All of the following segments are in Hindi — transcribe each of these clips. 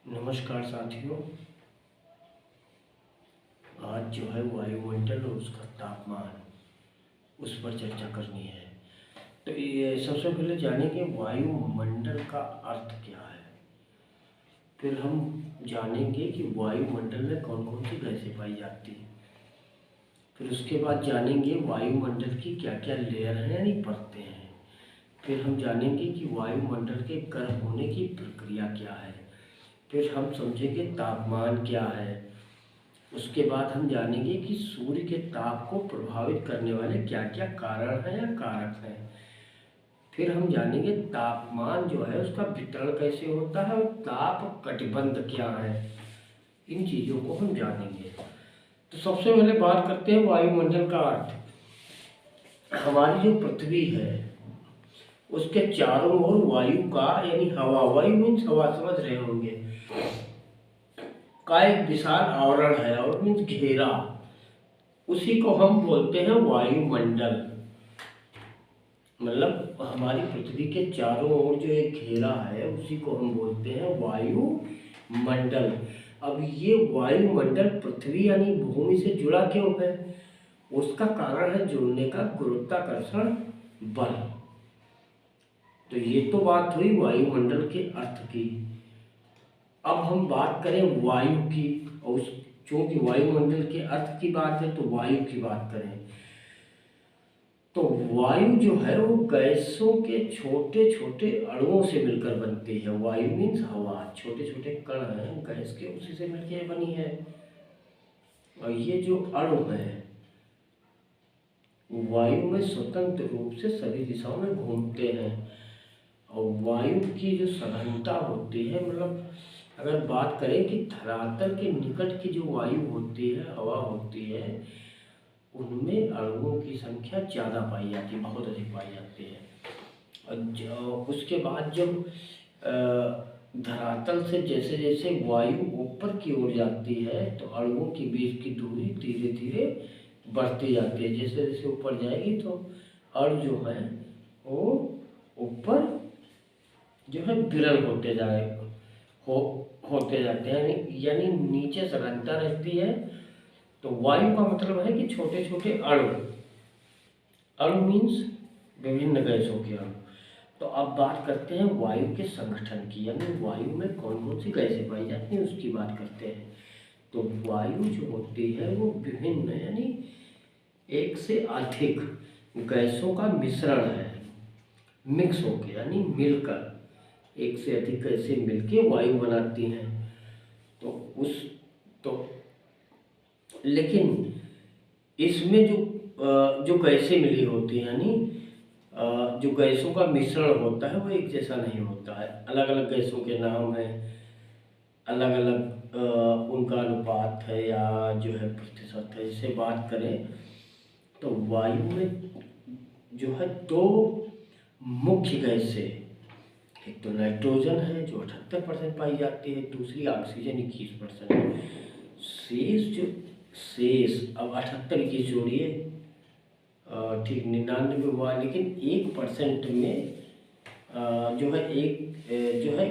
नमस्कार साथियों। आज जो है वायुमंडल और उसका तापमान, उस पर चर्चा करनी है। तो ये सबसे पहले जानेंगे वायुमंडल का अर्थ क्या है। फिर हम जानेंगे कि वायुमंडल में कौन कौन सी गैसें पाई जाती हैं। फिर उसके बाद जानेंगे वायुमंडल की क्या क्या लेयर हैं यानी परतें हैं। फिर हम जानेंगे कि वायुमंडल के गर्म होने की प्रक्रिया क्या है। फिर हम समझेंगे तापमान क्या है। उसके बाद हम जानेंगे कि सूर्य के ताप को प्रभावित करने वाले क्या क्या कारण हैं या कारक हैं। फिर हम जानेंगे तापमान जो है उसका वितरण कैसे होता है और ताप कटिबंध क्या है। इन चीज़ों को हम जानेंगे। तो सबसे पहले बात करते हैं वायुमंडल का अर्थ। हमारी जो पृथ्वी है उसके चारों ओर वायु का यानी हवा, वायु मीन्स हवा, समझ रहे होंगे, का एक विशाल आवरण है और मीन्स घेरा। उसी को हम बोलते हैं वायुमंडल। मतलब हमारी पृथ्वी के चारों ओर जो एक घेरा है उसी को हम बोलते हैं वायुमंडल। अब ये वायुमंडल पृथ्वी यानी भूमि से जुड़ा क्यों है? उसका कारण है जुड़ने का गुरुत्वाकर्षण बल। तो ये तो बात हुई वायुमंडल के अर्थ की। अब हम बात करें वायु की, और चूंकि वायुमंडल के अर्थ की बात है तो वायु की बात करें। तो वायु जो है वो गैसों के छोटे छोटे अणुओं से मिलकर बनती है। वायु मीन्स हवा, छोटे छोटे कण हैं गैस के, उसी से मिलकर बनी है। और ये जो अणु है वायु में स्वतंत्र रूप से सभी दिशाओं में घूमते हैं। और वायु की जो सघनता होती है, मतलब अगर बात करें कि धरातल के निकट की जो वायु होती है, हवा होती है, उनमें अणुओं की संख्या ज़्यादा पाई जाती है, बहुत अधिक पाई जाती है। और उसके बाद जब धरातल से जैसे जैसे वायु ऊपर की ओर जाती है तो अणुओं के बीच की दूरी धीरे धीरे बढ़ती जाती है। जैसे जैसे ऊपर जाएगी तो अणु जो है वो ऊपर जो है विरल होते जाते हैं, यानी नीचे सघनता रहती है। तो वायु का मतलब है कि छोटे छोटे अणु। अणु मीन्स विभिन्न गैसों के अणु। तो अब बात करते हैं वायु के संगठन की, यानी वायु में कौन कौन सी गैसें पाई जाती हैं उसकी बात करते हैं। तो वायु जो होती है वो विभिन्न यानी एक से अधिक गैसों का मिश्रण है। मिक्स होके यानी मिलकर, एक से अधिक गैसें मिलके वायु बनाती हैं। तो उस तो लेकिन इसमें जो गैसें मिली होती हैं यानी जो गैसों का मिश्रण होता है वो एक जैसा नहीं होता है। अलग अलग गैसों के नाम हैं, अलग अलग उनका अनुपात है या जो है प्रतिशत है। इससे बात करें तो वायु में जो है दो मुख्य गैसें, एक तो नाइट्रोजन है जो 78% पाई जाती है, दूसरी ऑक्सीजन 21%। शेष अब 78 की जोड़िए, ठीक 99 हुआ, लेकिन 1% में जो है जो है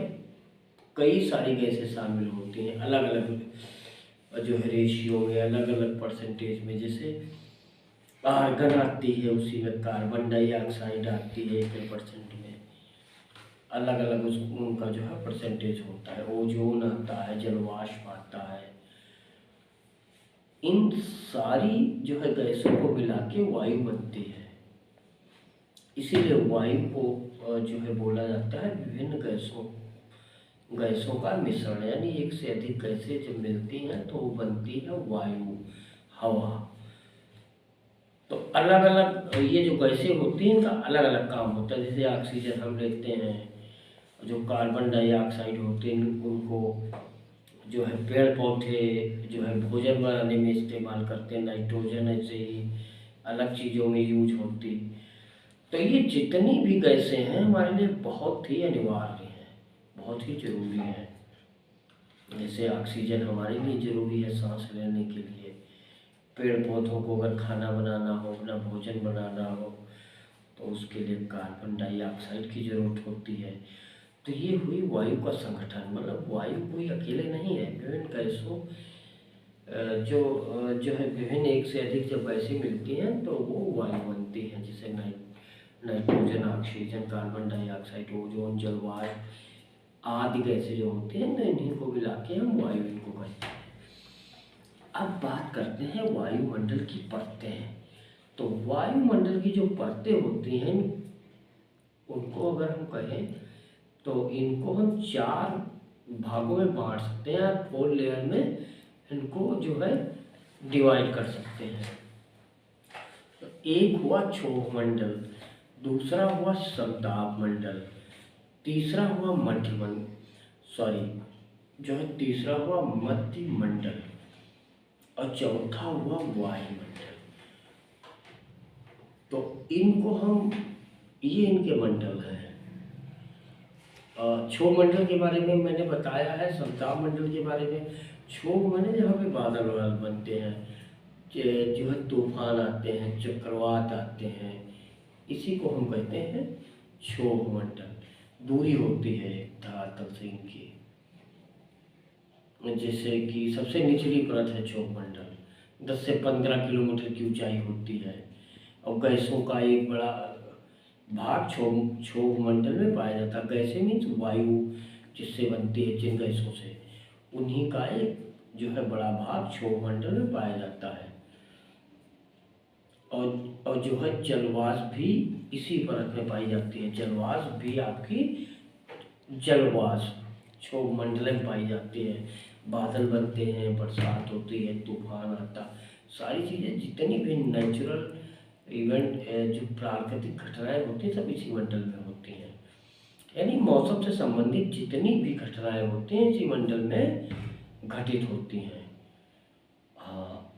कई सारी गैसें शामिल होती हैं, अलग अलग जो है रेशियो में, अलग अलग परसेंटेज में। जैसे आर्गन आती है, उसी में कार्बन डाइऑक्साइड आती है 1% में, अलग अलग उनका जो है परसेंटेज होता है। ओजोन आता है, जलवाष्प आता है। इन सारी जो है गैसों को मिला के वायु बनती है। इसीलिए वायु को जो है बोला जाता है विभिन्न गैसों का मिश्रण, यानी एक से अधिक गैसें जब मिलती हैं तो वो बनती है वायु, हवा। तो अलग अलग ये जो गैसें होती हैं इनका अलग अलग काम होता है। जैसे ऑक्सीजन हम लेते हैं, जो कार्बन डाइऑक्साइड होते हैं उनको जो है पेड़ पौधे जो है भोजन बनाने में इस्तेमाल करते हैं। नाइट्रोजन ऐसे ही अलग चीज़ों में यूज होती। तो ये जितनी भी गैसें हैं हमारे लिए बहुत ही अनिवार्य हैं, बहुत ही जरूरी हैं। जैसे ऑक्सीजन हमारे लिए जरूरी है सांस लेने के लिए। पेड़ पौधों को अगर खाना बनाना हो, अपना भोजन बनाना हो, तो उसके लिए कार्बन डाइऑक्साइड की ज़रूरत होती है। तो ये हुई वायु का संगठन। मतलब वायु कोई अकेले नहीं है, विभिन्न गैसों जो है विभिन्न एक से अधिक जब गैसें मिलती हैं तो वो वायु बनती हैं, जैसे nitrogen, oxygen, carbon dioxide, ozone, जलवायु आदि गैसें जो होती हैं, तो इन्हीं को मिला के हम वायु इनको कहते हैं। अब बात करते हैं वायुमंडल की परतें। तो वायुमंडल की जो परतें होती हैं उनको अगर हम कहें तो इनको हम 4 भागों में बांट सकते हैं, 4 लेयर में इनको जो है डिवाइड कर सकते हैं। तो एक हुआ क्षोभ मंडल, दूसरा हुआ समताप मंडल, तीसरा हुआ तीसरा हुआ मध्य मंडल और चौथा हुआ वायुमंडल। तो इनको हम ये इनके मंडल हैं। क्षोभ मंडल के बारे में मैंने बताया है, समताप मंडल के बारे में। क्षोभ मंडल जहाँ पे बादल बनते हैं, जो है तूफान आते हैं, चक्रवात आते हैं, इसी को हम कहते हैं क्षोभ मंडल। दूरी होती है धरातल से इनकी, जैसे कि सबसे निचली परत है क्षोभ मंडल, 10 से 15 किलोमीटर की ऊंचाई होती है। और गैसों का एक बड़ा भाग क्षोभ मंडल में पाया जाता है। गैसें मीन्स वायु जिससे बनती है, जिन गैसों से, उन्हीं का एक जो है बड़ा भाग क्षोभ मंडल में पाया जाता है। और जो है जलवाष्प भी इसी परत में पाई जाती है। जलवाष्प भी आपकी जलवाष्प क्षोभ मंडल में पाई जाती है। बादल बनते हैं, बरसात होती है, तूफान आता, सारी चीज़ें जितनी भी नेचुरल इवेंट जो प्राकृतिक घटनाएं होती हैं सब इसी मंडल में होती हैं। यानी मौसम से संबंधित जितनी भी घटनाएं होती हैं इसी मंडल में घटित होती हैं। हाँ,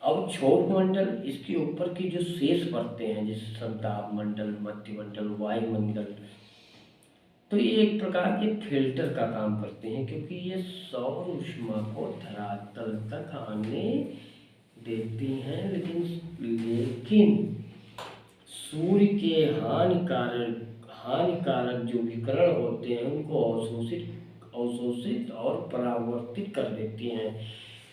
अब क्षोभ मंडल, इसके ऊपर की जो शेष परतें हैं जैसे समताप मंडल, मध्य मंडल, वायुमंडल, तो ये एक प्रकार के फिल्टर का काम करते हैं, क्योंकि ये सौर ऊष्मा को धरातल तक आने देती हैं। लेकिन सूर्य के हानिकारक जो विकिरण होते हैं उनको अवशोषित और परावर्तित कर देती हैं।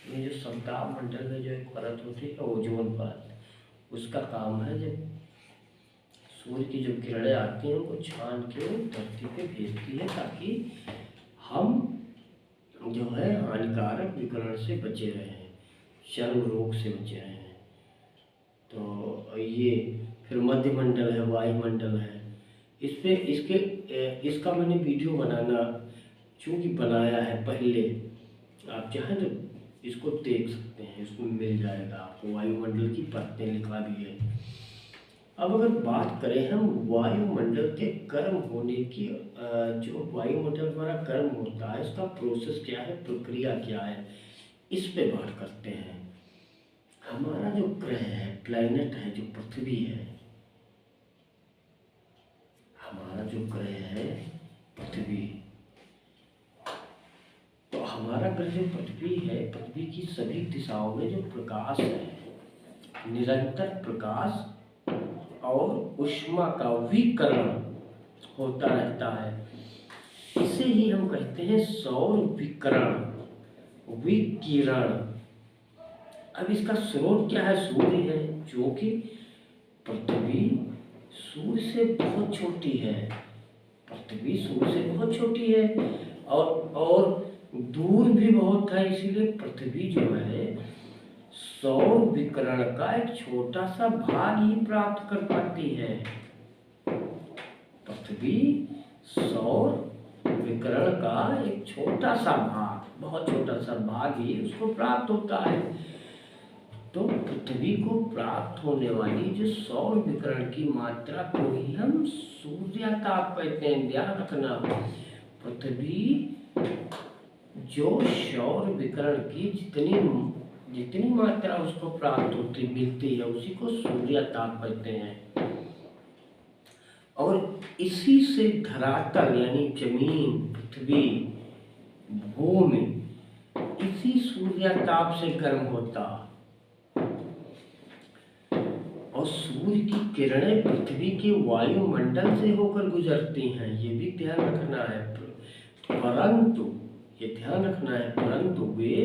ये जो समताप मंडल में जो एक परत होती है ओजोन परत, उसका काम है जब सूर्य की जो किरणें आती हैं उनको छान के धरती पे भेजती है, ताकि हम जो है हानिकारक विकिरण से बचे रहें, चर्म रोग से बचे रहें। तो ये फिर मध्य मंडल है, वायुमंडल है। इसका मैंने वीडियो चूँकि बनाया है पहले, आप चाहें तो इसको देख सकते हैं, इसमें मिल जाएगा आपको। वायुमंडल की परतें लिखा भी है। अब अगर बात करें हम वायुमंडल के गर्म होने की, जो वायुमंडल हमारा गर्म होता है इसका प्रोसेस क्या है, प्रक्रिया क्या है, इस पे बात करते हैं। हमारा जो ग्रह है, प्लैनेट है, जो पृथ्वी है, हमारा जो ग्रह है पृथ्वी, तो हमारा ग्रह जो पृथ्वी है, पृथ्वी की सभी दिशाओं में जो प्रकाश है, निरंतर प्रकाश और ऊष्मा का विकिरण होता रहता है। इसे ही हम कहते हैं सौर विकिरण। अब इसका स्रोत क्या है, सूर्य है, जो कि पृथ्वी सूर्य से बहुत छोटी है। पृथ्वी सूर्य से बहुत छोटी है और दूर भी बहुत है, इसीलिए पृथ्वी जो है सौर विकिरण का एक छोटा सा भाग ही प्राप्त कर पाती है। पृथ्वी सौर विकिरण का एक छोटा सा भाग, बहुत छोटा सा भाग ही उसको प्राप्त होता है। तो पृथ्वी को प्राप्त होने वाली जो सौर विकिरण की मात्रा को ही हम सूर्यताप कहते हैं। ध्यान रखना, पृथ्वी जो सौर विकिरण की जितनी मात्रा उसको प्राप्त मिलती है उसी को सूर्यताप कहते हैं। और इसी से धरातल यानी जमीन, पृथ्वी, भूमि इसी सूर्यताप से गर्म होता। और सूर्य की किरणें पृथ्वी के वायुमंडल से होकर गुजरती हैं, ये भी ध्यान रखना है। परंतु ये ध्यान रखना है, परंतु वे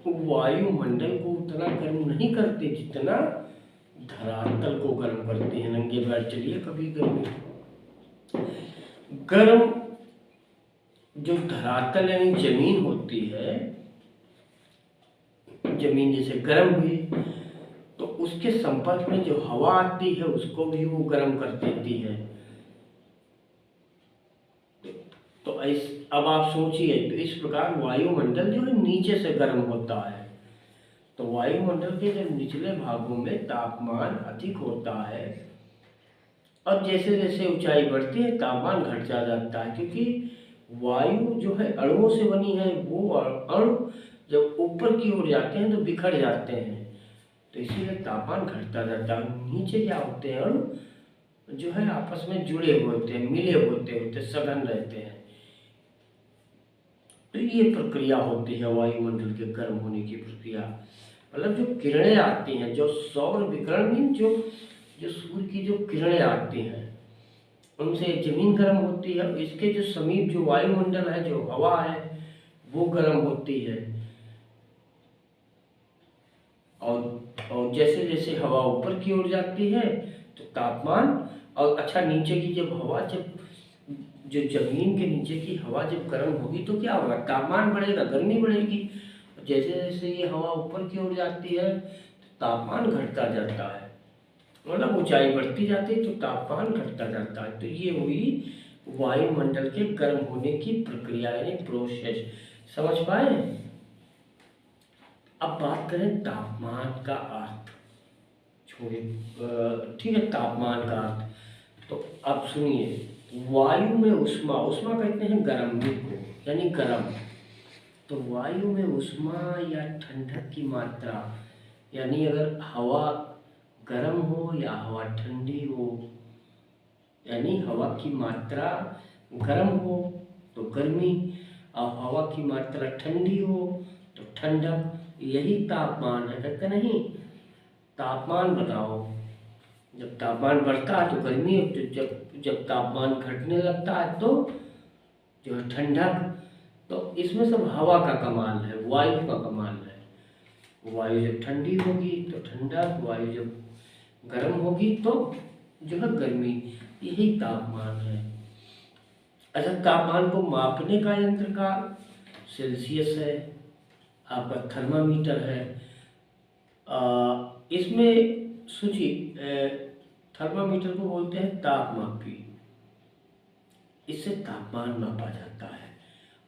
वायुमंडल को उतना गर्म नहीं करते जितना धरातल को गर्म करते हैं। नंगे पैर चलिए कभी गर्म जो धरातल यानी जमीन होती है, जमीन जैसे गर्म हुई तो उसके संपर्क में जो हवा आती है उसको भी वो गर्म कर देती है। तो अब आप सोचिए, तो इस प्रकार वायुमंडल जो है नीचे से गर्म होता है। तो वायुमंडल के जब निचले भागों में तापमान अधिक होता है और जैसे जैसे ऊंचाई बढ़ती है तापमान घट जाता है, क्योंकि वायु जो है अणुओं से बनी है। वो अणु जब ऊपर की ओर जाते हैं तो बिखर जाते हैं, तो इसीलिए तापमान घटता जाता है। नीचे क्या होते हैं, अणु जो है आपस में जुड़े हुए होते हैं, मिले होते सघन रहते हैं। तो ये प्रक्रिया होती है वायुमंडल के गर्म होने की प्रक्रिया। मतलब जो किरणें आती हैं, जो सौर विकिरण, जो सूर्य की जो किरणें आती हैं उनसे जमीन गर्म होती है। इसके जो समीप जो वायुमंडल है, जो हवा है, वो गर्म होती है। और जैसे जैसे हवा ऊपर की ओर जाती है तो तापमान, और अच्छा नीचे की जब हवा, जब जो जमीन के नीचे की हवा जब गर्म होगी तो क्या होगा, तापमान बढ़ेगा, गर्मी बढ़ेगी। जैसे जैसे ये हवा ऊपर की ओर जाती है तो तापमान घटता जाता है, मतलब ऊंचाई बढ़ती जाती है तो तापमान घटता जाता है। तो ये हुई वायुमंडल के गर्म होने की प्रक्रिया यानी प्रोसेस। समझ पाए? अब बात करें तापमान का अर्थ। छोड़िए, ठीक है, तापमान का अर्थ तो अब सुनिए। वायु में उष्मा, उष्मा कहते हैं गर्मी को, यानी गर्म। तो वायु में उष्मा या ठंडक की मात्रा, यानी अगर हवा गर्म हो या हवा ठंडी हो, यानी हवा की मात्रा गर्म हो तो गर्मी, और हवा की मात्रा ठंडी हो तो ठंडक, यही तापमान है। कहते नहीं, तापमान बताओ, जब तापमान बढ़ता है तो गर्मी, तो जब तापमान घटने लगता है तो जो है ठंडक। तो इसमें सब हवा का कमाल है, वायु का कमाल है। वायु जब ठंडी होगी तो ठंडक, वायु जब गर्म होगी तो जो है गर्मी, यही तापमान है। अच्छा, तापमान को मापने का यंत्र का सेल्सियस है, आपका थर्मामीटर है। इसमें सोचिए, थर्मामीटर को बोलते हैं तापमापी, इससे तापमान मापा जाता है।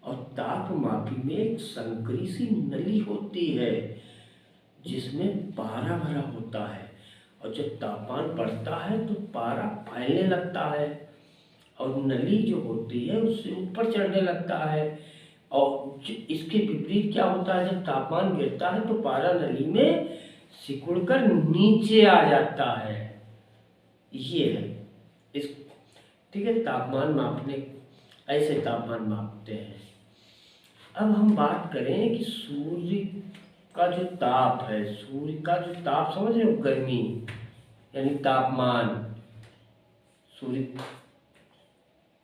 और तापमापी में एक संकरी सी नली होती है जिसमें पारा भरा होता है, और जब तापमान बढ़ता है तो पारा फैलने लगता है और नली जो होती है उससे ऊपर चढ़ने लगता है। और इसके विपरीत क्या होता है, जब तापमान गिरता है तो पारा नली में सिकुड़कर नीचे आ जाता है। ये है इस, ठीक है, तापमान मापने, ऐसे तापमान मापते हैं। अब हम बात करें कि सूर्य का जो ताप है, सूर्य का जो ताप समझ रहे हो, गर्मी यानी तापमान, सूर्य,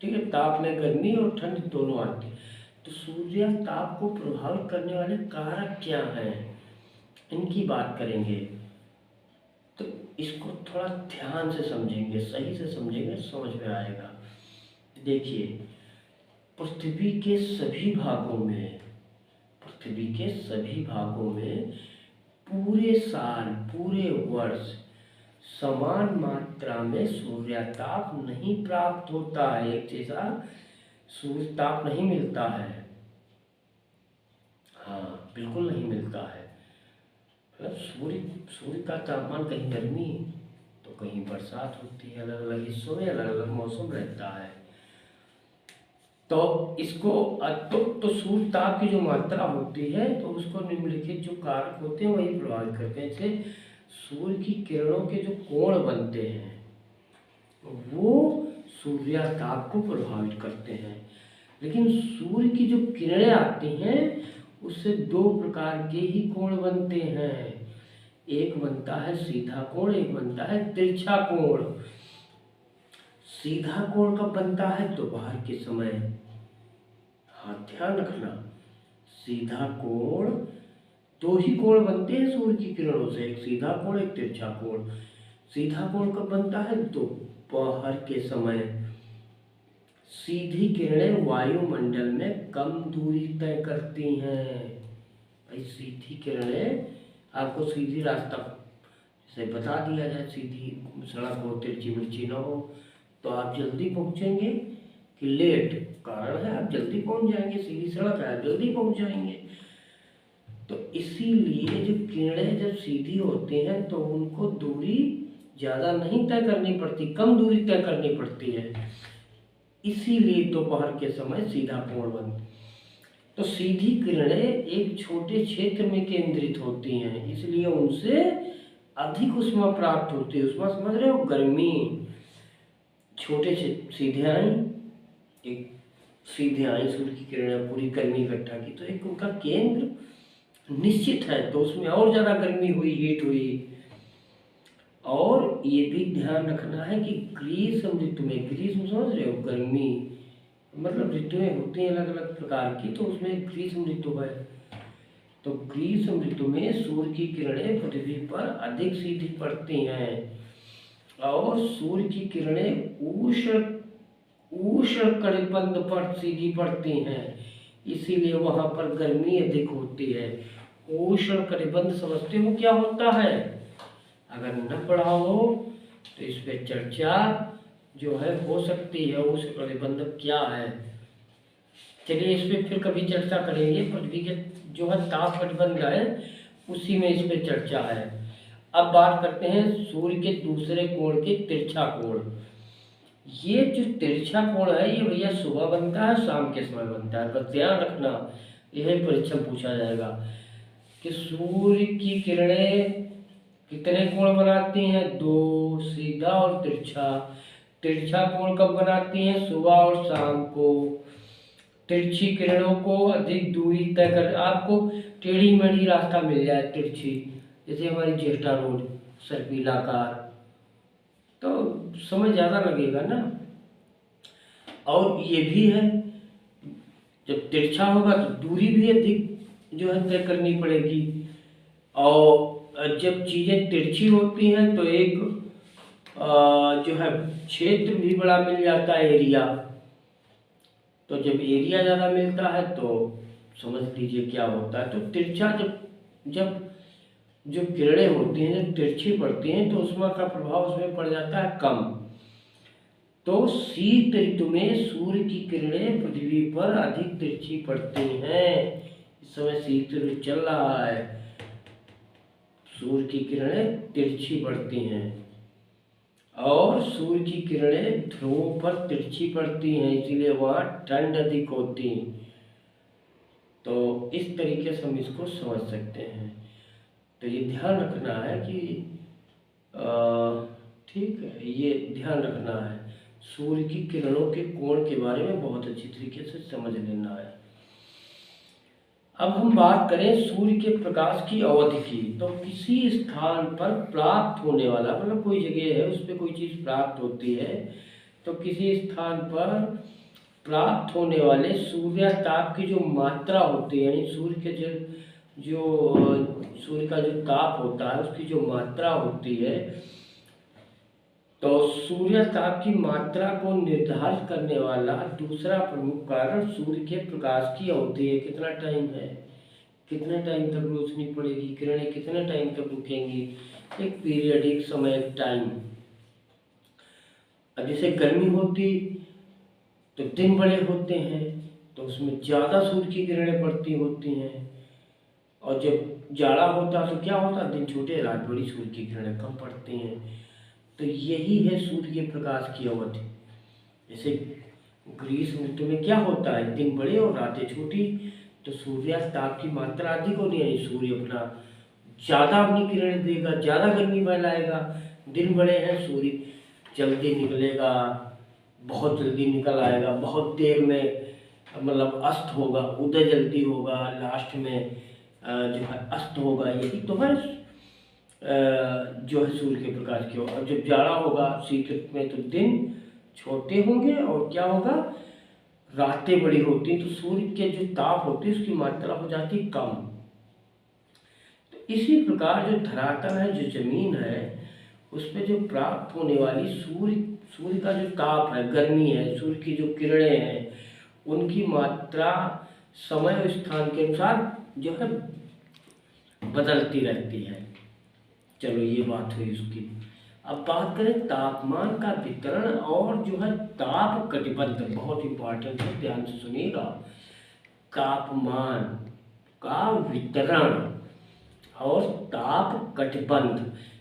ठीक है, ताप में गर्मी और ठंड दोनों आती है। तो सूर्य ताप को प्रभावित करने वाले कारक क्या हैं, इनकी बात करेंगे। तो इसको थोड़ा ध्यान से समझेंगे, सही से समझेंगे, समझ में आएगा। देखिए, पृथ्वी के सभी भागों में, पृथ्वी के सभी भागों में पूरे साल, पूरे वर्ष समान मात्रा में सूर्यताप नहीं प्राप्त होता है। एक जैसा सूर्य ताप नहीं मिलता है, हाँ बिल्कुल नहीं मिलता है। मतलब सूर्य का तापमान, कहीं गर्मी तो कहीं बरसात होती है, अलग अलग हिस्सों में अलग अलग मौसम रहता है। तो इसको तो सूर्य ताप की जो मात्रा होती है तो उसको निम्नलिखित जो कारक होते हैं वही प्रभावित करते हैं। जैसे सूर्य की किरणों के जो कोण बनते हैं वो सूर्याताप को प्रभावित करते हैं। लेकिन सूर्य की जो किरणें आती हैं उससे दो प्रकार के ही कोण बनते हैं। एक बनता है सीधा कोण, एक बनता है तिरछा कोण। सीधा कोण कब बनता है? दोपहर के समय। हाँ, ध्यान रखना, सीधा कोण, दो ही कोण बनते हैं सूर्य की किरणों से, एक सीधा कोण, एक तिरछा कोण। सीधा कोण कब बनता है? दोपहर के समय। सीधी किरणें वायुमंडल में कम दूरी तय करती हैं। भाई सीधी किरणें, आपको सीधी रास्ता से बता दिया जाए, सीधी सड़क हो, तिरछी मिर्ची ना हो, तो आप जल्दी पहुंचेंगे कि लेट। कारण है आप जल्दी पहुंच जाएंगे, सीधी सड़क है आप जल्दी पहुंच जाएंगे। तो इसीलिए जो किरणें जब सीधी होती हैं तो उनको दूरी ज़्यादा नहीं तय करनी पड़ती, कम दूरी तय करनी पड़ती है। इसीलिए दोपहर के समय सीधा कोण बनता। तो सीधी किरणें एक छोटे क्षेत्र में केंद्रित होती हैं, इसलिए उनसे अधिक ऊष्मा प्राप्त होती है। ऊष्मा समझ रहे हो? गर्मी। छोटे से सीधे आई, एक सीधे आई सूर्य की किरणें, पूरी गर्मी इकट्ठा की, तो एक उनका केंद्र निश्चित है, तो उसमें और ज़्यादा गर्मी हुई, हीट हुई। और ये भी ध्यान रखना है कि ग्रीष्म ऋतु में, ग्रीष्म समझ रहे हो? गर्मी, मतलब ऋतुएं होती हैं अलग अलग प्रकार की, तो उसमें ग्रीष्म ऋतु है। तो ग्रीष्म ऋतु में सूर्य की किरणें पृथ्वी पर अधिक सीधी पड़ती हैं, और सूर्य की किरणें उष्ण कटिबंध पर सीधी पड़ती हैं, इसीलिए वहां पर गर्मी अधिक होती है। उष्ण कटिबंध समझते हो क्या होता है? अगर न पढ़ा हो तो इस पे चर्चा जो है हो सकती है, उष्ण कटिबंध क्या है। चलिए इस पे फिर कभी चर्चा करेंगे। पृथ्वी के जो है ताप कटिबंध है, उसी में इस पे चर्चा है। अब बात करते हैं सूर्य के दूसरे कोण के तिरछा कोण। ये जो तिरछा कोण है ये भैया सुबह बनता है, शाम के समय बनता है। बस ध्यान रखना, यह परीक्षा में पूछा जाएगा कि सूर्य की किरणें कितने कोण बनाती हैं? दो, सीधा और तिरछा। तिरछा कोण कब बनाती हैं? सुबह और शाम को। तिरछी किरणों को अधिक दूरी तय कर, आपको टेढ़ी मेढ़ी रास्ता मिल जाए तिरछी, जैसे हमारी जेठा रोड सर्पिलाकार, तो समय ज़्यादा लगेगा ना। और ये भी है, जब तिरछा होगा तो दूरी भी अधिक जो है तय करनी पड़ेगी। और जब चीज़ें तिरछी होती हैं तो एक जो है क्षेत्र भी बड़ा मिल जाता है, एरिया। तो जब एरिया ज़्यादा मिलता है तो समझ लीजिए क्या होता है। तो तिरछा जब जो किरणें होती हैं जब तिरछी पड़ती हैं तो ऊष्मा का प्रभाव उसमें पड़ जाता है कम। तो शीत ऋतु में सूर्य की किरणें पृथ्वी पर अधिक तिरछी पड़ती हैं। इस समय शीत ऋतु चल रहा है, सूर्य की किरणें तिरछी पड़ती हैं, और सूर्य की किरणें ध्रुवों पर तिरछी पड़ती हैं, इसीलिए वहाँ ठंड अधिक होती है। तो इस तरीके से हम इसको समझ सकते हैं। तो ये ध्यान रखना है कि ठीक है, ये ध्यान रखना है, सूर्य की किरणों के कोण के बारे में बहुत अच्छी तरीके से समझ लेना है। अब हम बात करें सूर्य के प्रकाश की अवधि की। तो किसी स्थान पर प्राप्त होने वाला, मतलब कोई जगह है उस पर कोई चीज़ प्राप्त होती है, तो किसी स्थान पर प्राप्त होने वाले सूर्यताप की जो मात्रा होती है, यानी सूर्य के जो सूर्य का जो ताप होता है उसकी जो मात्रा होती है, तो सूर्यताप की मात्रा को निर्धारित करने वाला दूसरा प्रमुख कारण सूर्य के प्रकाश की अवधि है। कितना टाइम है, कितने टाइम तक रोशनी पड़ेगी, किरणें कितने टाइम तक रुकेंगी, एक पीरियड, एक समय, एक टाइम। अब जैसे गर्मी होती तो दिन बड़े होते हैं, तो उसमें ज़्यादा सूर्य की किरणें पड़ती होती हैं, और जब जाड़ा होता तो क्या होता, दिन छोटे रात बड़ी, सूर्य की किरणें कम पड़ती हैं। तो यही है सूर्य के प्रकाश की अवधि। जैसे ग्रीष्म ऋतु में क्या होता है, दिन बड़े और रातें छोटी, तो सूर्यास्त की मात्रा अधिक होनी है, सूर्य अपना ज़्यादा अपनी किरण देगा, ज़्यादा गर्मी फैलाएगा। दिन बड़े हैं, सूर्य जल्दी निकलेगा, बहुत जल्दी निकल आएगा, बहुत देर में मतलब अस्त होगा, उदय जल्दी होगा, लास्ट में जो है अस्त होगा। यही तो है जो है सूर्य के प्रकाश की ओर। अब जब जाड़ा होगा शीत ऋतु में तो दिन छोटे होंगे और क्या होगा, रातें बड़ी होती हैं, तो सूर्य के जो ताप होती है उसकी मात्रा हो जाती कम। तो इसी प्रकार जो धरातल है, जो जमीन है, उस पर जो प्राप्त होने वाली सूर्य का जो ताप है, गर्मी है, सूर्य की जो किरणें हैं, उनकी मात्रा समय और स्थान के अनुसार जो है बदलती रहती है। चलो ये बात हुई उसकी। अब बात करें तापमान का वितरण और जो है ताप कटिबंध, बहुत इंपॉर्टेंट है, ध्यान से सुनिएगा। तापमान का वितरण और ताप कटिबंध।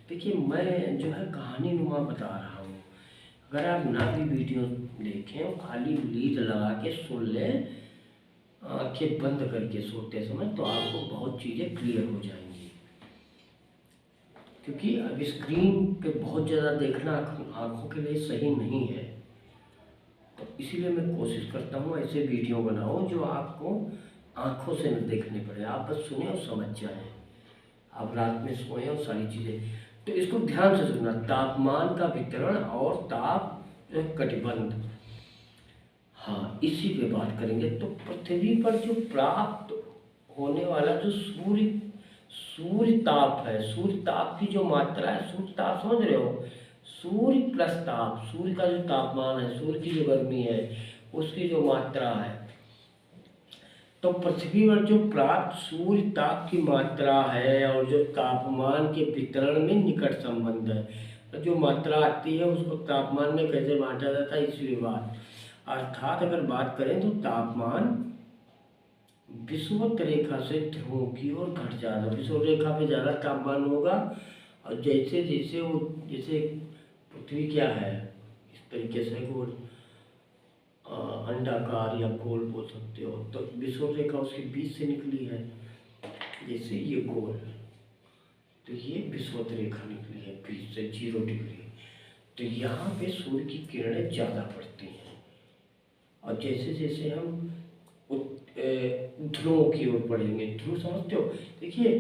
देखिए मैं जो है कहानी नुमा बता रहा हूँ, अगर आप ना भी वीडियो देखें और खाली लीड लगा के सुन लें, आंखें बंद करके सोते समय, तो आपको बहुत चीज़ें क्लियर हो जाएंगी। क्योंकि अब स्क्रीन पे बहुत ज़्यादा देखना आँखों के लिए सही नहीं है, तो इसीलिए मैं कोशिश करता हूँ ऐसे वीडियो बनाऊँ जो आपको आँखों से न देखने पड़े, आप बस सुने और समझ जाएं, आप रात में सोएं और सारी चीज़ें। तो इसको ध्यान से सुनना, तापमान का वितरण और ताप कटिबंध। हाँ, इसी पे बात करेंगे। तो पृथ्वी पर जो प्राप्त होने वाला जो सूर्य ताप है, सूर्य ताप की जो मात्रा है, सूर्य ताप समझ रहे हो, सूर्य प्लस ताप, सूर्य का जो तापमान है, सूर्य की जो गर्मी है, उसकी जो मात्रा है, तो पृथ्वी पर जो प्राप्त सूर्य ताप की मात्रा है और जो तापमान के वितरण में निकट संबंध है। तो जो मात्रा आती है उसको तापमान में कैसे बांटा जाता है, इसलिए बात। अर्थात अगर बात करें तो तापमान विषुवत रेखा से ध्रुवों की ओर घट जाना, विषुवत रेखा पे ज़्यादा तापमान होगा, और जैसे जैसे वो, जैसे पृथ्वी क्या है इस तरीके से गोल अंडाकार या गोल बोल सकते हो, तो विषुवत रेखा उसके बीच से निकली है, जैसे ये गोल, तो ये विषुवत रेखा निकली है बीच से 0 डिग्री। तो यहाँ पे सूर्य की किरणें ज़्यादा पड़ती हैं, और जैसे जैसे हम ध्रुवों की ओर बढ़ेंगे, ध्रुव समझते हो, देखिए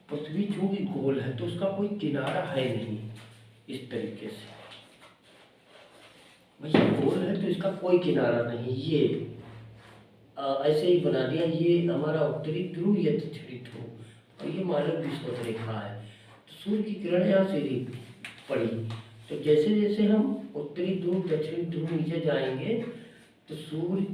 पृथ्वी चूंकि गोल है तो उसका कोई किनारा है नहीं, इस तरीके से भैया गोल है तो इसका कोई किनारा नहीं, ये ऐसे ही बना दिया, ये हमारा उत्तरी ध्रुव, ये दक्षिणी ध्रुव, और ये मानव विषुवत रेखा है। तो सूर्य की किरण यहाँ सीधी पड़ी, तो जैसे जैसे हम उत्तरी ध्रुव दक्षिणी ध्रुव नीचे जाएंगे तो सूर्य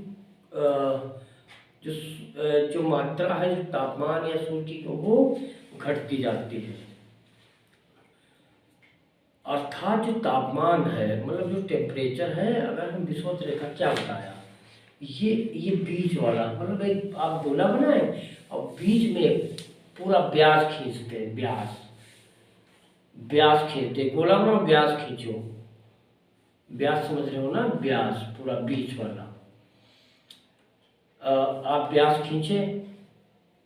जो मात्रा है, जो तापमान या सूर्य की, वो घटती जाती है। अर्थात जो तापमान है, मतलब जो टेम्परेचर है, अगर हम विषुवत रेखा क्या बताया, ये बीच वाला, मतलब एक आप गोला बनाए और बीच में पूरा व्यास खींचते हैं, व्यास खींचते, गोला बनाओ, व्यास खींचो, व्यास समझ रहे हो ना, व्यास पूरा बीच वाला, आप व्यास खींचे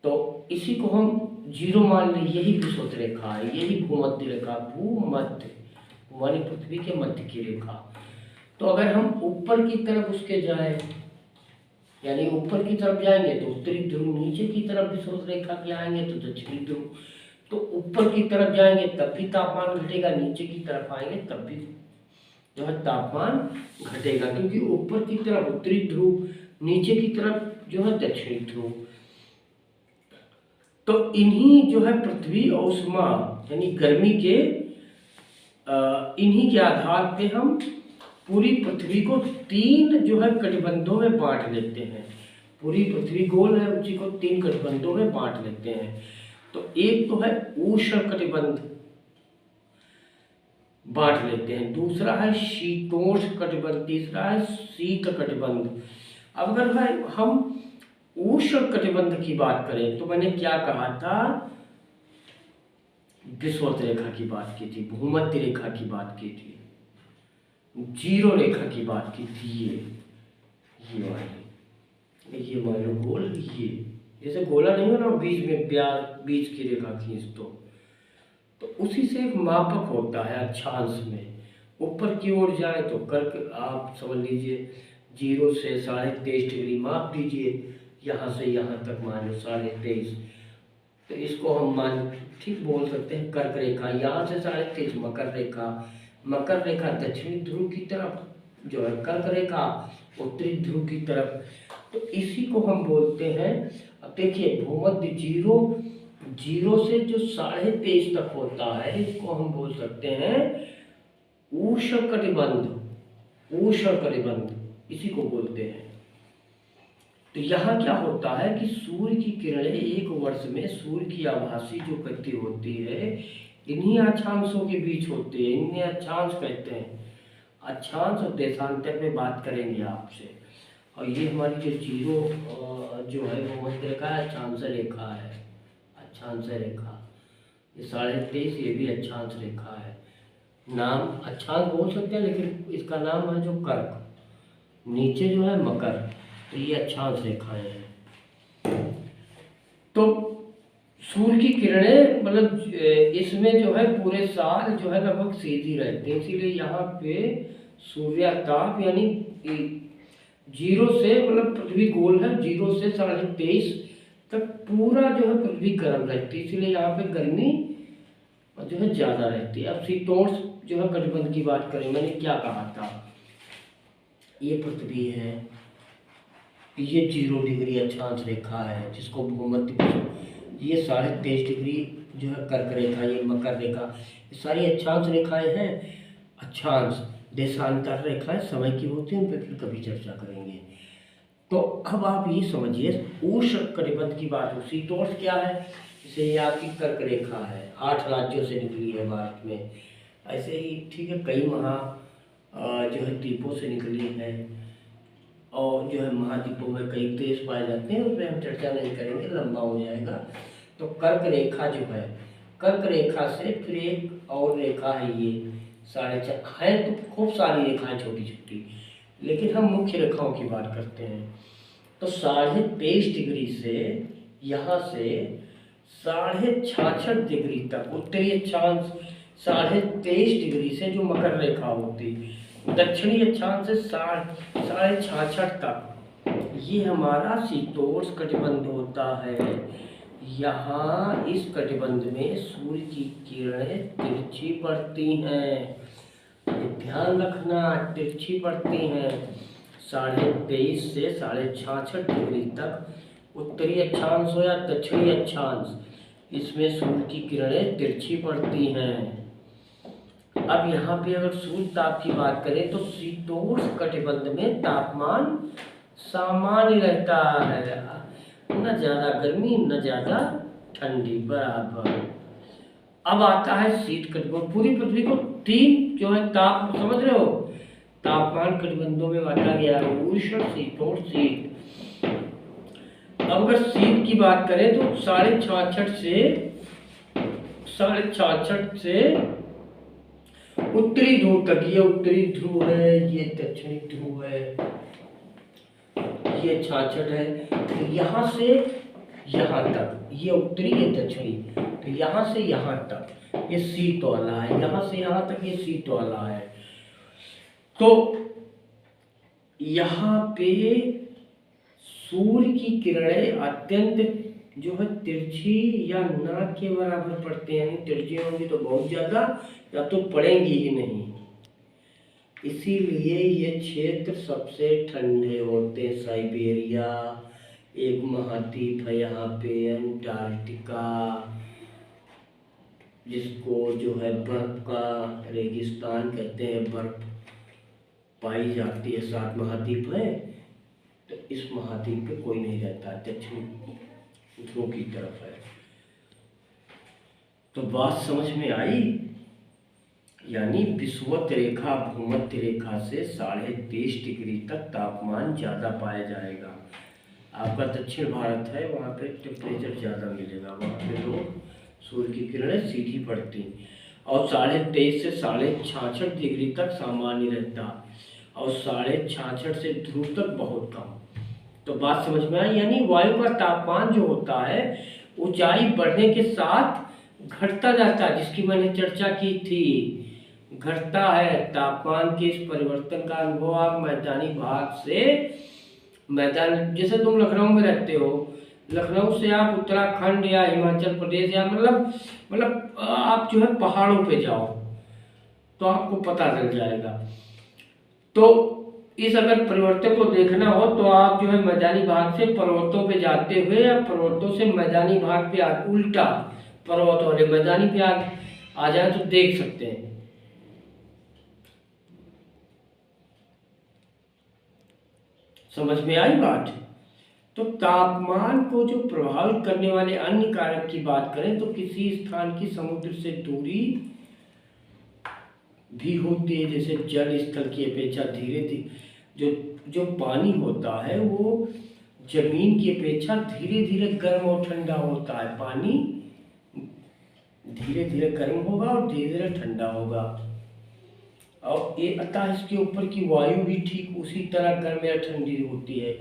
तो इसी को हम 0 मान लें, यही विषुवत रेखा है, यही भूमध्य रेखा, भूमध्य हमारी पृथ्वी के मध्य की रेखा। तो अगर हम ऊपर की तरफ उसके जाए, यानी ऊपर की तरफ जाएंगे तो उत्तरी ध्रुव, नीचे की तरफ विषुवत रेखा के आएंगे तो दक्षिणी ध्रुव। तो ऊपर की तरफ जाएंगे तब भी तापमान घटेगा, नीचे की तरफ आएंगे तब भी जो है तापमान घटेगा, क्योंकि ऊपर की तरफ उत्तरी ध्रुव, नीचे की तरफ जो है दक्षिणी ध्रुव। तो इन्हीं जो है पृथ्वी और ऊष्मा यानी गर्मी के इन्हीं के आधार पे हम पूरी पृथ्वी को 3 जो है कटिबंधों में बांट लेते हैं। पूरी पृथ्वी गोल है, उसी को 3 कटिबंधों में बांट लेते हैं। तो एक तो है उष्ण कटिबंध बांट लेते हैं, दूसरा है शीतोष्ण कटिबंध, तीसरा है शीत कटिबंध। अब अगर हम उष्ण कटिबंध की बात करें तो मैंने क्या कहा था, विषुवत रेखा की बात की थी, भूमध्य रेखा की बात की थी, 0 रेखा की बात की थी, ये वाली, ये मान लो गोल, ये जैसे गोला नहीं बना बीच में बीच की रेखा खींच दो, तो उसी से एक मापक होता है अक्षांश में, ऊपर की ओर जाए तो कर्क, आप समझ लीजिए 0 से 23.5 डिग्री माप दीजिए, यहाँ से यहाँ तक मान लो 23.5, तो इसको हम मान ठीक बोल सकते हैं कर्क रेखा। यहाँ से 23.5 मकर रेखा, मकर रेखा दक्षिणी ध्रुव की तरफ जो है, कर्क रेखा उत्तरी ध्रुव की तरफ। तो इसी को हम बोलते हैं, अब देखिए भूमध्य जीरो से जो 23.5 तक होता है, इसको हम बोल सकते हैं उष्णकटिबंध, उष्णकटिबंध इसी को बोलते हैं। तो यहाँ क्या होता है कि सूर्य की किरणें एक वर्ष में सूर्य की आभासी जो गति होती है इन्हीं अक्षांशों के बीच होती है, इन्हें अक्षांश कहते हैं। अक्षांश और देशांतर में बात करेंगे आपसे। और ये हमारी जो जीरो जो है वो मध्य रेखा है, अक्षांश रेखा है, अक्षांश रेखा। ये 23.5 ये भी अक्षांश रेखा है। नाम अक्षांश बोल सकते हैं, लेकिन इसका नाम है जो कर्क, नीचे जो है मकर, तो ये अक्षांश रेखाएं हैं। तो सूर्य की किरणें मतलब इसमें जो है पूरे साल जो है लगभग सीधी रहती है, इसीलिए यहाँ पे सूर्याताप यानी जीरो से मतलब पृथ्वी गोल है, जीरो से 23.5 तक पूरा जो है पृथ्वी गर्म रहती है, इसीलिए यहाँ पे गर्मी जो है ज़्यादा रहती है। अब शीतोष्ण जो है कटिबंध की बात करें, मैंने क्या कहा था, ये पृथ्वी है, ये 0 डिग्री अक्षांश रेखा है जिसको भूमध्य, ये 23.5 डिग्री जो है कर्क रेखा, ये मकर रेखा, ये सारी अक्षांश रेखाएं हैं। अक्षांश देशांतर रेखाएं समय की होती हैं, उन पर फिर कभी चर्चा करेंगे। तो अब आप ये समझिए उष्ण कटिबंध की बात हो, शीतोष्ण क्या है, इसे ये आपकी कर्क रेखा है, 8 राज्यों से निकली है भारत में। ऐसे ही ठीक है, कई जो है द्वीपों से निकली है, और जो है महाद्वीपों में कई देश पाए जाते हैं, उसमें हम चर्चा नहीं करेंगे, लंबा हो जाएगा। तो कर्क रेखा जो है, कर्क रेखा से फिर एक और रेखा है, ये 4.5 है, तो खूब सारी रेखाएं छोटी छोटी, लेकिन हम मुख्य रेखाओं की बात करते हैं। तो 23.5 डिग्री से यहाँ से 66.5 डिग्री तक उत्तरी अक्षांश, 23.5 डिग्री से जो मकर रेखा होती, दक्षिणी अक्षांश से 66.5 तक ये हमारा शीतोष्ण कटिबंध होता है। यहाँ इस कटिबंध में सूर्य की किरणें तिरछी पड़ती हैं, ध्यान रखना, तिरछी पड़ती हैं। 23.5 से 66.5 डिग्री तक उत्तरी अक्षांश हो या दक्षिणी अक्षांश, इसमें सूर्य की किरणें तिरछी पड़ती हैं। अब यहाँ पे अगर सूर्य ताप की बात करें तो शीतोष्ण कटिबंध में तापमान सामान्य रहता है, न ज़्यादा गर्मी न ज़्यादा ठंडी, बराबर। अब आता है शीत कटिबंध। पूरी पृथ्वी को 3 जो है ताप, समझ रहे हो, तापमान कटिबंधों में बांटा गया है, उष्ण शीतोष्ण शीत। अब अगर शीत की बात करें तो 66.5 से उत्तरी ध्रुव तक, ये उत्तरी ध्रुव है, ये दक्षिणी ध्रुव है, ये 66 है। तो यहाँ से यहाँ तक ये उत्तरी, ये दक्षिणी, तो यहाँ से यहाँ तक ये शीत वाला है, यहाँ से यहाँ तक ये शीत वाला है। तो यहाँ पे सूर्य की किरणें अत्यंत जो है तिरछी या ना के बराबर पड़ते हैं, यानी तिरछी होंगी तो बहुत ज़्यादा, या तो पड़ेंगी ही नहीं। इसीलिए ये क्षेत्र सबसे ठंडे होते हैं। साइबेरिया एक महाद्वीप है, यहाँ पे अंटार्कटिका जिसको जो है बर्फ का रेगिस्तान कहते हैं, बर्फ पाई जाती है, 7 महाद्वीप है। तो इस महाद्वीप पे कोई नहीं रहता, दक्षिण ध्रुव की तरफ है। तो बात समझ में आई, यानी विषुवत रेखा भूमध्य रेखा से 23.5 डिग्री तक तापमान ज़्यादा पाया जाएगा। आपका दक्षिण भारत है, वहाँ पे टेम्परेचर ज़्यादा मिलेगा, वहाँ पे तो सूर्य की किरणें सीधी पड़ती, और 23.5 से 66.5 डिग्री तक सामान्य रहता, और 66.5 से ध्रुव तक बहुत कम। तो बात समझ में आई, यानी वायु का तापमान जो होता है ऊंचाई बढ़ने के साथ घटता जाता है, जिसकी मैंने चर्चा की थी, घटता है। तापमान के इस परिवर्तन का अनुभव आप मैदानी भाग से, मैदान जैसे तुम लखनऊ में रहते हो, लखनऊ से आप उत्तराखंड या हिमाचल प्रदेश या मतलब आप जो है पहाड़ों पे जाओ तो आपको पता चल जाएगा। तो इस अगर परिवर्तन को देखना हो तो आप जो है मैदानी भाग से पर्वतों पे जाते हुए या पर्वतों से मैदानी भाग पे उल्टा पर्वत वाले मैदानी पे आ जाए तो देख सकते हैं। समझ में आई बात? तो तापमान को जो प्रभावित करने वाले अन्य कारक की बात करें तो किसी स्थान की समुद्र से दूरी भी होती है। जैसे जल स्थल की अपेक्षा धीरे धीरे जो पानी होता है वो जमीन की अपेक्षा धीरे धीरे गर्म और ठंडा होता है। पानी धीरे धीरे गर्म होगा और धीरे धीरे ठंडा होगा, और ये अतः इसके ऊपर की वायु भी ठीक उसी तरह गर्म या ठंडी होती है।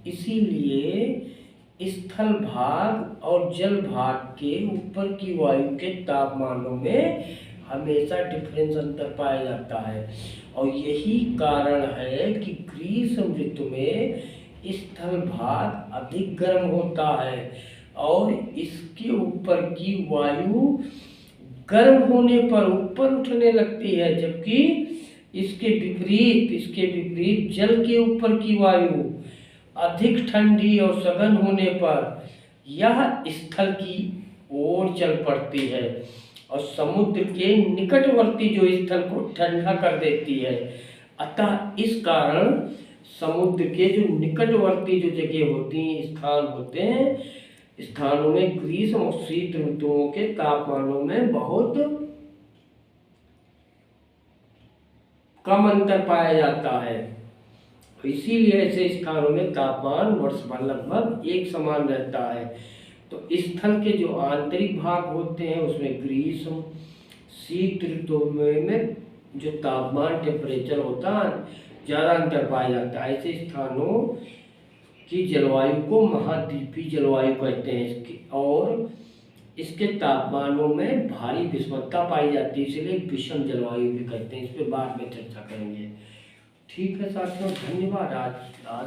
इसीलिए स्थल भाग और जल भाग के ऊपर की वायु के तापमानों में हमेशा डिफरेंस अंतर पाया जाता है। और यही कारण है कि ग्रीष्म ऋतु में स्थल भाग अधिक गर्म होता है और इसके ऊपर की वायु गर्म होने पर ऊपर उठने लगती है, जबकि इसके विपरीत जल के ऊपर की वायु अधिक ठंडी और सघन होने पर यह स्थल की ओर चल पड़ती है और समुद्र के निकटवर्ती जो स्थल को ठंडा कर देती है। अतः इस कारण समुद्र के जो निकटवर्ती जो जगह होती हैं, स्थान होते हैं, स्थानों में ग्रीष्म और शीत ऋतुओं के तापमानों में बहुत कम अंतर पाया जाता है। इसीलिए ऐसे स्थानों में तापमान वर्ष भर लगभग एक समान रहता है। तो स्थल के जो आंतरिक भाग होते हैं उसमें ग्रीष्म शीत ऋतु में जो तापमान टेम्परेचर होता है ज़्यादा अंतर पाया जाता है। ऐसे स्थानों की जलवायु को महाद्वीपीय जलवायु कहते हैं और इसके तापमानों में भारी विषमता पाई जाती है, इसलिए विषम जलवायु भी कहते हैं। इस पर बाद में चर्चा करेंगे। ठीक है साथियों, धन्यवाद। आज